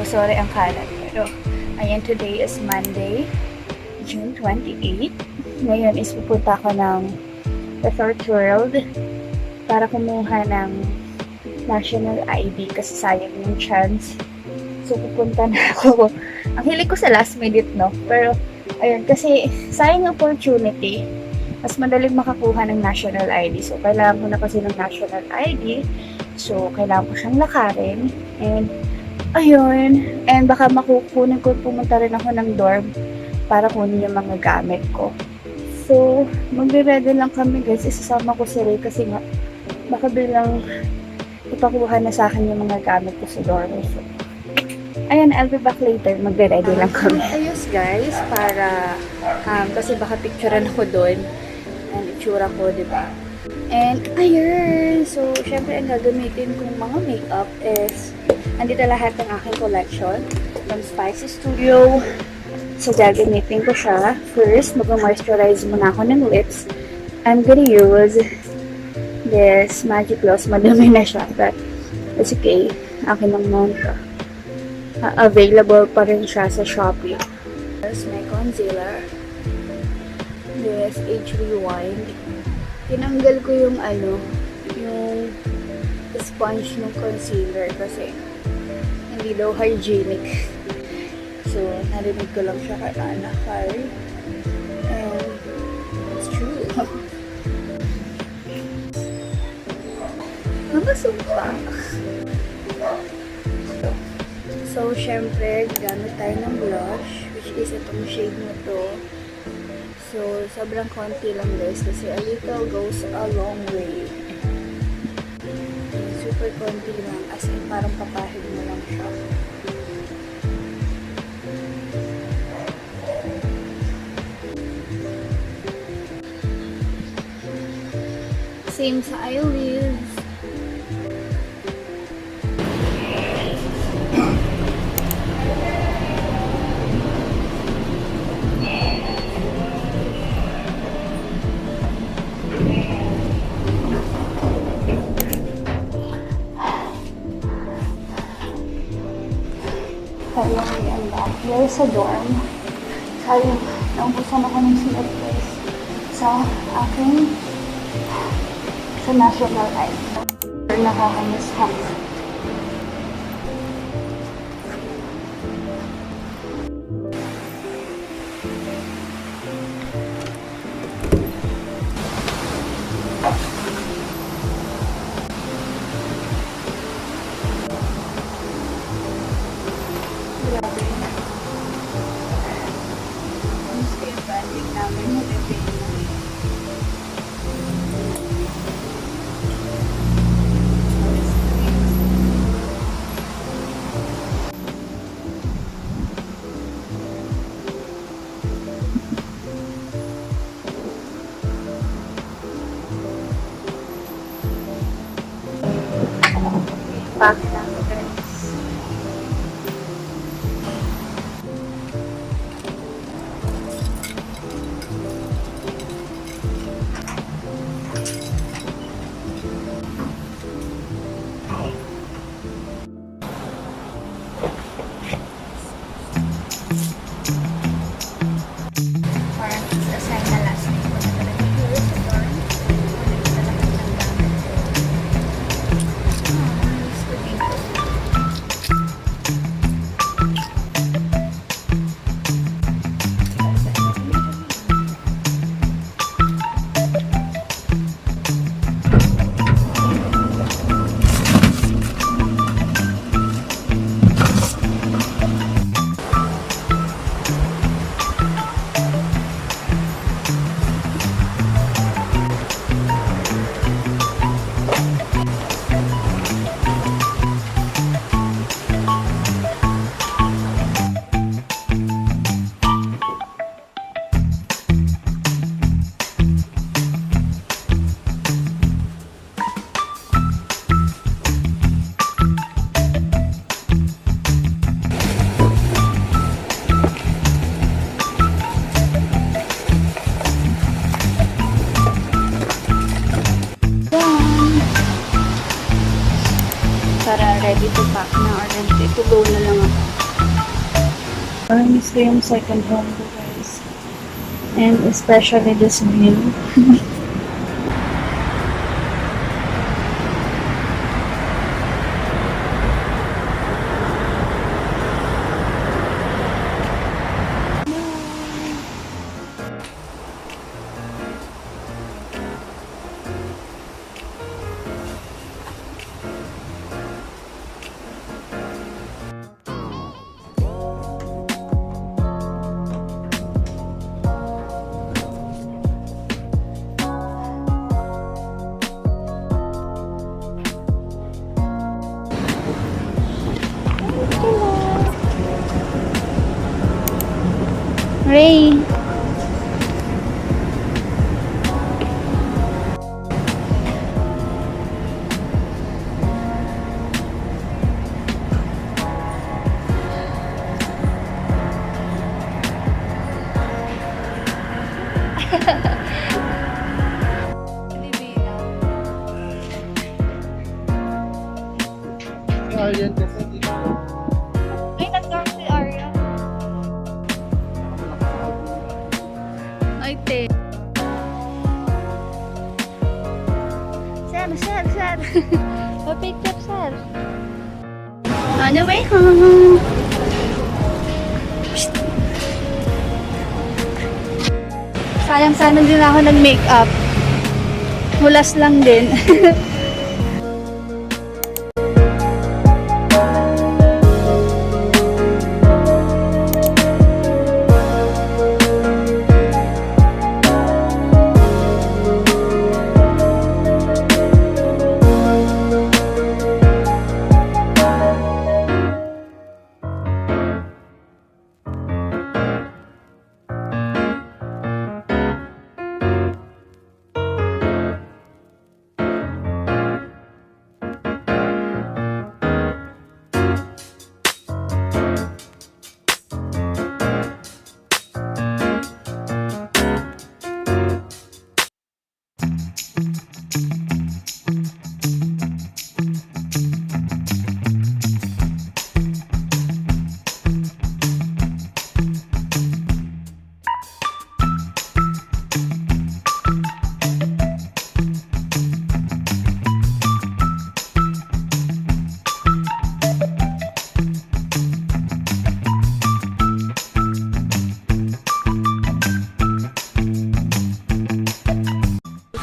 sorry ang kalat. Pero, ayan, today is Monday, June 28. Ngayon is pupunta ako ng Resort World para kumuha ng national ID kasi sayang yung chance. So, pupunta na ako. Ang hilig ko sa last minute, no? Pero, ayun, kasi sayang opportunity. Mas madaling makakuha ng national ID. So, kailangan ko na kasi ng national ID. So, kailangan ko siyang lakarin. And, ayun. And baka makukunin ko, pumunta rin ako ng dorm para kunin yung mga gamit ko. So, magre-ready lang kami, guys. Isasama ko si Ray kasi nga, baka bilang ipakuha na sa akin yung mga gamit ko sa dorm. So, ayun, I'll be back later. Magre-ready lang kami. Ayos, guys, para, kasi baka picturean ako doon. Ang itsura ko, diba? And, ayun! So, syempre, ang gagamitin kong mga makeup is, andito lahat ng aking collection from Spicy Studio. So, gagamitin ko siya. First, mag-moisturize muna ako ng lips. I'm gonna use this Magic Gloss. Madami na siya, but it's okay. Akin lang naman ito. Available pa rin siya sa Shopee. There's my concealer. This Age Rewind. Tinanggal ko yung yung sponge ng concealer kasi hindi daw hygienic. So, narinig ko lang siya kay anak Harry. And it's true. Namasumpa. So, syempre, gamit tayo ng blush, which is itong shade na to. So, sobrang konti lang, guys, kasi a little goes a long way. Super konti lang, as in parang papahid mo lang siya. Same sa eyelids. Kaya ang backwear sa dorm. Kaya naubusan ako ng sulat, guys, sa aking sa national ID. Nakakamiss ha. Back lang, guys. Parang assign na last night ko na talaga dito sa dorm. Ulit na lahat ng gamit ko. Para ready to pack na or ready to go na lang ako. Miss ko yung second home ko, guys. And especially this view. Ray! Ay, nag-dark si Arya. Ay, te. Sir. Pa-picture, sir. On the way home. Sayang sana din ako nag-makeup. Mulas lang din.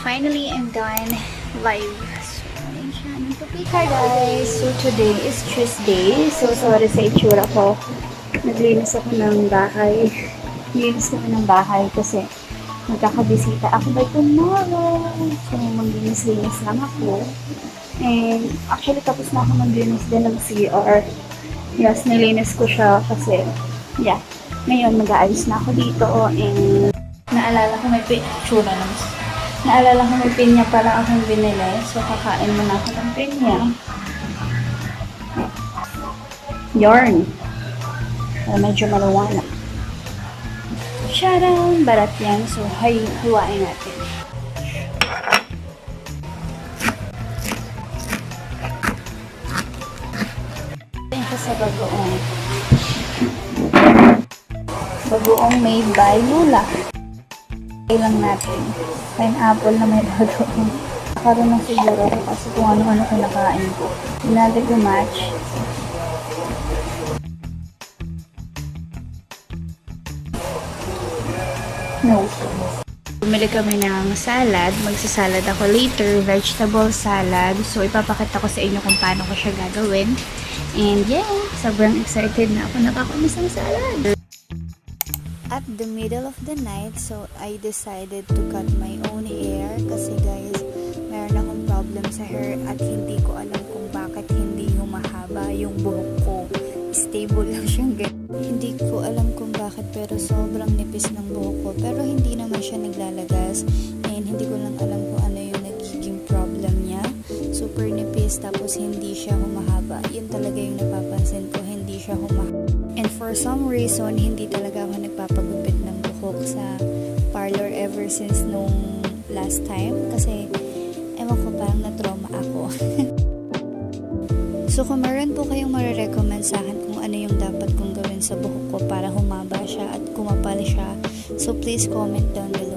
Finally, I'm done live. So, ayun siya. Hi guys! So, today is Tuesday. So, sorry sa itsura ko. Naglinis ako ng bahay. Naglinis kami ng bahay kasi magkakabisita ako by tomorrow. So, maglinis-linis lang ako. And, actually, tapos na ako maglinis din ng CR. Yes, nilinis ko siya kasi, yeah. Ngayon, mag-aayos na ako dito. And, naalala ko may picture na Naalala ko may pinya pala akong binili. So, kakain muna ako ng pinya. Yarn. So, medyo malawa na. Sharon! Barat yan. So, hiwain natin. Ito ko sa bagoong. Bagoong made by Lula. Lang natin. Pineapple na may bagoong. Karoon na siguro kasi kung ano-ano kinakain ko. Hindi natin match. No. Bumili kami ng salad. Magsasalad ako later. Vegetable salad. So, ipapakita ko sa inyo kung paano ko siya gagawin. And yeah, sobrang excited na ako nakakamis ng salad. At the middle of the night, so I decided to cut my own hair kasi guys, meron akong problem sa hair at hindi ko alam kung bakit hindi humahaba yung buhok ko. Stable lang siyang ganyan. Hindi ko alam kung bakit pero sobrang nipis ng buhok ko pero hindi naman siya naglalagas and hindi ko lang alam kung ano yung nagiging problem niya. Super nipis tapos hindi siya humahaba. Yun talaga yung napapansin ko, hindi siya humahaba. And for some reason, hindi talaga ako nagpapagupit ng buhok sa parlor ever since nung last time. Kasi, ewan ko parang na-trauma ako. So, kung meron po kayong marirecommend sa akin kung ano yung dapat kong gawin sa buhok ko para humaba siya at kumapal siya. So please comment down below